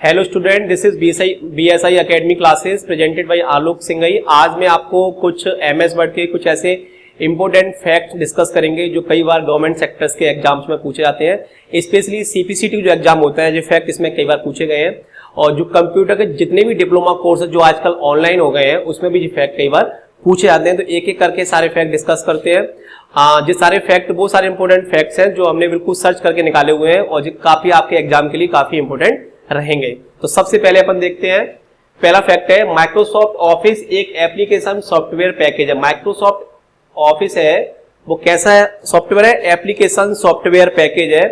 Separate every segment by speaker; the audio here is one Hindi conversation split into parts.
Speaker 1: Hello student, this is BSI academy classes presented by Alok Singhai. आज मैं आपको कुछ MS वर्ड के कुछ ऐसे इंपॉर्टेंट फैक्ट डिस्कस करेंगे जो कई बार गवर्नमेंट सेक्टर्स के एग्जाम्स में पूछे जाते हैं। स्पेशली CPCT जो एग्जाम होता है, जो फैक्ट इसमें कई बार पूछे गए हैं। और जो कंप्यूटर के जितने भी डिप्लोमा कोर्स जो आजकल ऑनलाइन हो गए हैं उसमें भी ये फैक्ट कई बार पूछे जाते हैं। तो एक एक करके सारे फैक्ट डिस्कस करते हैं। जो सारे फैक्ट वो सारे इंपॉर्टेंट फैक्ट्स हैं जो हमने बिल्कुल सर्च करके निकाले हुए हैं और जो काफी आपके एग्जाम के लिए काफी इंपॉर्टेंट रहेंगे। तो सबसे पहले अपन देखते हैं, पहला फैक्ट है माइक्रोसॉफ्ट ऑफिस एक एप्लीकेशन सॉफ्टवेयर पैकेज है। माइक्रोसॉफ्ट ऑफिस है वो कैसा है सॉफ्टवेयर है, एप्लीकेशन सॉफ्टवेयर पैकेज है।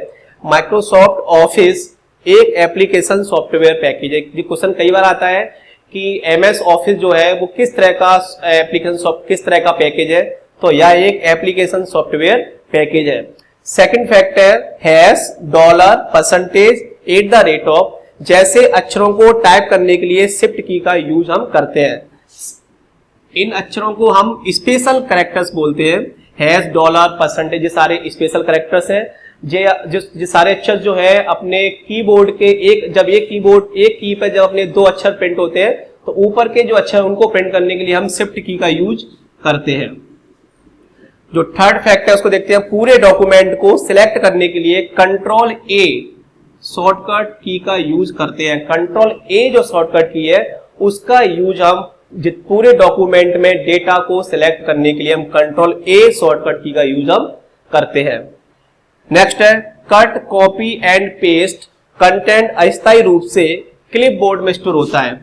Speaker 1: माइक्रोसॉफ्ट ऑफिस एक एप्लीकेशन सॉफ्टवेयर पैकेज है। ये क्वेश्चन कई बार आता है कि MS ऑफिस जो है वो किस तरह का एप्लीकेशन किस तरह का पैकेज है, तो यह एक एप्लीकेशन सॉफ्टवेयर पैकेज है। सेकंड फैक्ट है hash dollar percentage at the rate of, जैसे अक्षरों को टाइप करने के लिए शिफ्ट की का यूज हम करते हैं। इन अक्षरों को हम स्पेशल कैरेक्टर्स बोलते हैं। हैश डॉलर परसेंटेज ये सारे स्पेशल कैरेक्टर्स हैं। जो सारे अक्षर जो है अपने कीबोर्ड के जब एक की पर जब अपने दो अक्षर प्रिंट होते हैं तो ऊपर के जो अक्षर उनको प्रिंट करने के लिए हम शिफ्ट की का यूज करते हैं। जो थर्ड फैक्ट है उसको देखते हैं, पूरे डॉक्यूमेंट को सिलेक्ट करने के लिए कंट्रोल A शॉर्टकट की का यूज करते हैं। कंट्रोल A जो शॉर्टकट की है उसका यूज हम पूरे डॉक्यूमेंट में डेटा को सिलेक्ट करने के लिए हम कंट्रोल A शॉर्टकट की का यूज हम करते हैं। नेक्स्ट है cut copy and paste content अस्थायी रूप से क्लिपबोर्ड में स्टोर होता है।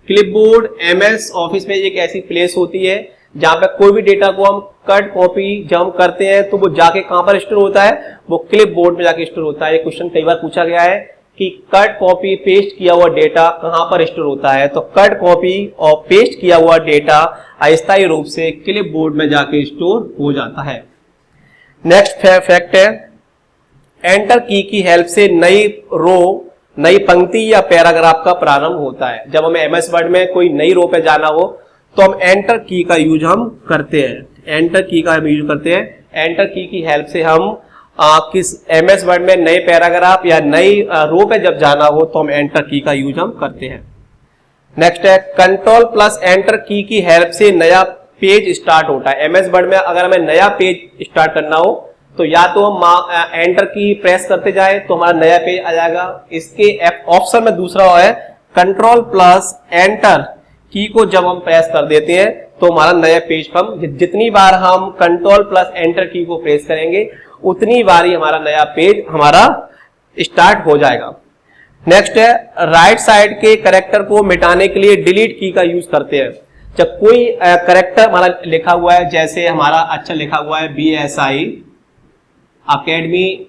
Speaker 1: क्लिपबोर्ड MS ऑफिस में एक ऐसी प्लेस होती है जहां पे कोई भी डेटा को हम कट कॉपी जब हम करते हैं तो वो जाके कहां पर स्टोर होता है, वो क्लिपबोर्ड में जाके स्टोर होता है। ये क्वेश्चन कई बार पूछा गया है कि कट कॉपी पेस्ट किया हुआ डेटा कहां पर स्टोर होता है, तो कट कॉपी और पेस्ट किया हुआ डेटा अस्थायी रूप से क्लिपबोर्ड में जाके स्टोर हो जाता है। नेक्स्ट फैक्ट है एंटर की हेल्प से नई रो नई पंक्ति या पैराग्राफ का प्रारंभ होता है। जब हमें MS वर्ड में कोई नई रो पे जाना हो तो हम एंटर की का यूज हम करते हैं। एंटर की का हम यूज करते हैं। एंटर की हेल्प से हम किस MS वर्ड में नए पैराग्राफ या नई रो पे जब जाना हो तो हम एंटर की का यूज हम करते हैं। नेक्स्ट है कंट्रोल प्लस एंटर की हेल्प से नया पेज स्टार्ट होता है। MS वर्ड में अगर हमें नया पेज स्टार्ट करना हो तो या तो हम एंटर की प्रेस करते जाए तो हमारा नया पेज आ जाएगा। इसके ऑप्शन में दूसरा है कंट्रोल प्लस एंटर की को जब हम प्रेस कर देते हैं तो हमारा नया पेज पर जितनी बार हम कंट्रोल प्लस एंटर की को प्रेस करेंगे उतनी बार ही हमारा नया पेज हमारा स्टार्ट हो जाएगा। नेक्स्ट है राइट साइड के कैरेक्टर को मिटाने के लिए डिलीट की का यूज करते हैं। जब कोई कैरेक्टर हमारा लिखा हुआ है, जैसे हमारा अक्षर लिखा हुआ है BSI अकेडमी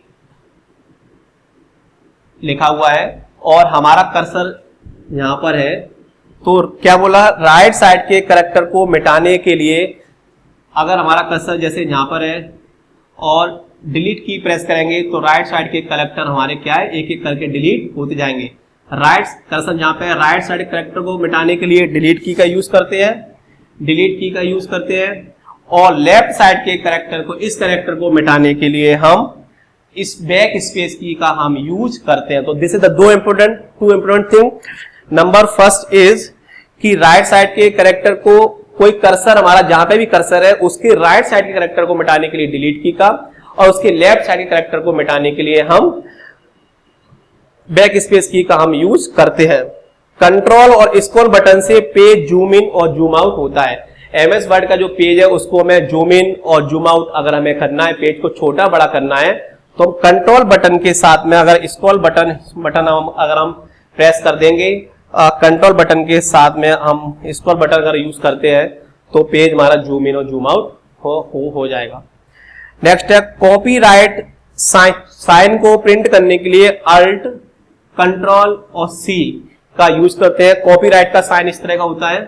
Speaker 1: लिखा हुआ है और हमारा कर्सर यहां पर है, तो क्या बोला राइट साइड के कैरेक्टर को मिटाने के लिए अगर हमारा कर्सर जैसे यहां पर है और डिलीट की प्रेस करेंगे तो राइट साइड के कैरेक्टर हमारे क्या है एक एक करके डिलीट होते जाएंगे। राइट कर्सर जहां पे राइट साइड कैरेक्टर को मिटाने के लिए डिलीट की का यूज करते हैं, डिलीट की का यूज करते हैं। और लेफ्ट साइड के कैरेक्टर को इस कैरेक्टर को मिटाने के लिए हम इस बैक स्पेस की का हम यूज करते हैं। तो this is the two important thing. Number first is कि राइट साइड के कैरेक्टर को कोई कर्सर हमारा जहां पे भी कर्सर है उसके राइट साइड के कैरेक्टर को मिटाने के लिए डिलीट की का और उसके लेफ्ट साइड के कैरेक्टर को मिटाने के लिए हम बैक स्पेस की का हम यूज करते हैं। कंट्रोल और स्क्रॉल बटन से पेज जूम इन और जूम आउट होता है। MS वर्ड का जो पेज है उसको हमें जूम इन और जूम आउट अगर हमें करना है, पेज को छोटा बड़ा करना है, तो हम कंट्रोल बटन के साथ में अगर स्क्रॉल बटन अगर हम प्रेस कर देंगे कंट्रोल बटन के साथ में हम स्क्रॉल बटन अगर यूज करते हैं तो पेज हमारा जूम इन और जूम आउट हो जाएगा। नेक्स्ट है कॉपीराइट साइन को प्रिंट करने के लिए अल्ट कंट्रोल और C का यूज करते हैं। कॉपीराइट का साइन इस तरह का होता है,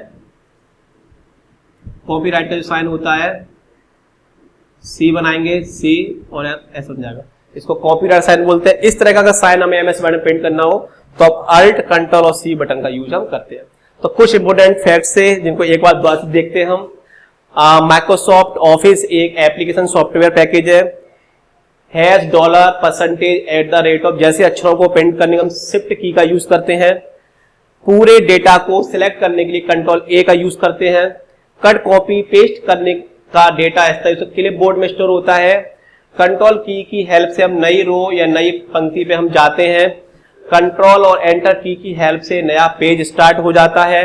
Speaker 1: कॉपीराइट का जो साइन होता है C बनाएंगे, C और ऐसा बन जाएगा, इसको कॉपीराइट साइन बोलते हैं। इस तरह का साइन हमें MS वर्ड में प्रिंट करना हो तो अब अल्ट कंट्रोल और C बटन का यूज हम करते हैं। तो कुछ इंपोर्टेंट फैक्ट्स है जिनको एक बार दोबारा से देखते हैं हम। माइक्रोसॉफ्ट ऑफिस एक एप्लीकेशन सॉफ्टवेयर पैकेज है। Hash dollar percentage at the rate of, जैसे अक्षरों को प्रिंट करने का हम शिफ्ट की का यूज करते हैं। पूरे डेटा को सिलेक्ट करने के लिए कंट्रोल ए का यूज करते हैं। कट कॉपी पेस्ट करने का डेटा इस तरह से क्लिपबोर्ड में स्टोर होता है। कंट्रोल की हेल्प से हम नई रो या नई पंक्ति पे हम जाते हैं। कंट्रोल और एंटर की हेल्प से नया पेज स्टार्ट हो जाता है।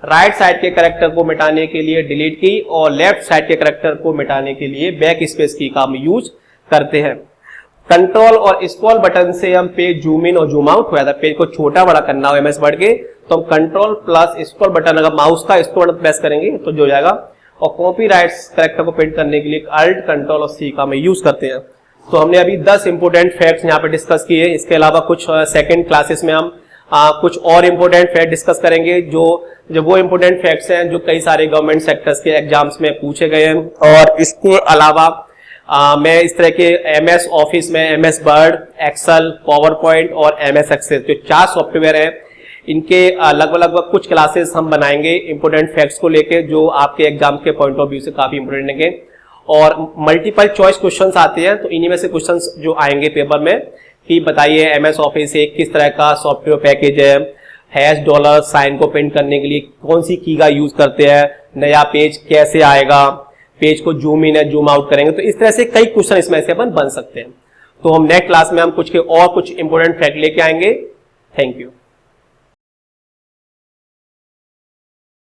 Speaker 1: राइट साइड के कैरेक्टर को मिटाने के लिए डिलीट की और लेफ्ट साइड के कैरेक्टर को मिटाने के लिए बैक स्पेस की का हम यूज करते हैं। कंट्रोल और स्क्रॉल बटन से हम पेज जूम इन और जूम आउट हो जाता है। पेज को छोटा बड़ा करना हो एमएस वर्ड के तो हम कंट्रोल प्लस स्क्रॉल बटन, अगर माउस का स्क्रॉल बटन प्रेस करेंगे तो जो हो जाएगा। और कॉपी राइट कैरेक्टर को प्रिंट करने के लिए अल्ट कंट्रोल और सी का हम यूज करते हैं। तो हमने अभी 10 इंपोर्टेंट फैक्ट्स यहाँ पे डिस्कस किए। इसके अलावा कुछ सेकंड क्लासेस में हम कुछ और इंपोर्टेंट फैक्ट डिस्कस करेंगे जो वो इंपोर्टेंट फैक्ट्स हैं जो कई सारे गवर्नमेंट सेक्टर्स के एग्जाम्स में पूछे गए हैं। और इसके अलावा मैं इस तरह के एमएस ऑफिस में MS Word, Excel, PowerPoint और एमएस एक्सेल जो 4 सॉफ्टवेयर हैं, इनके लगभग कुछ क्लासेस हम बनाएंगे इंपोर्टेंट फैक्ट्स को लेके जो आपके एग्जाम के पॉइंट ऑफ व्यू से काफी इंपोर्टेंट है। और मल्टीपल चॉइस क्वेश्चंस आते हैं तो इन्हीं में से क्वेश्चंस जो आएंगे पेपर में कि बताइए एमएस ऑफिस एक किस तरह का सॉफ्टवेयर पैकेज है, $, साइन को प्रिंट करने के लिए कौन सी की का यूज करते हैं, नया पेज कैसे आएगा, पेज को जूम इन या जूम आउट करेंगे। तो इस तरह से कई क्वेश्चन इसमें से अपन बन सकते हैं। तो हम नेक्स्ट क्लास में हम कुछ इंपोर्टेंट फैक्ट लेके आएंगे। Thank you.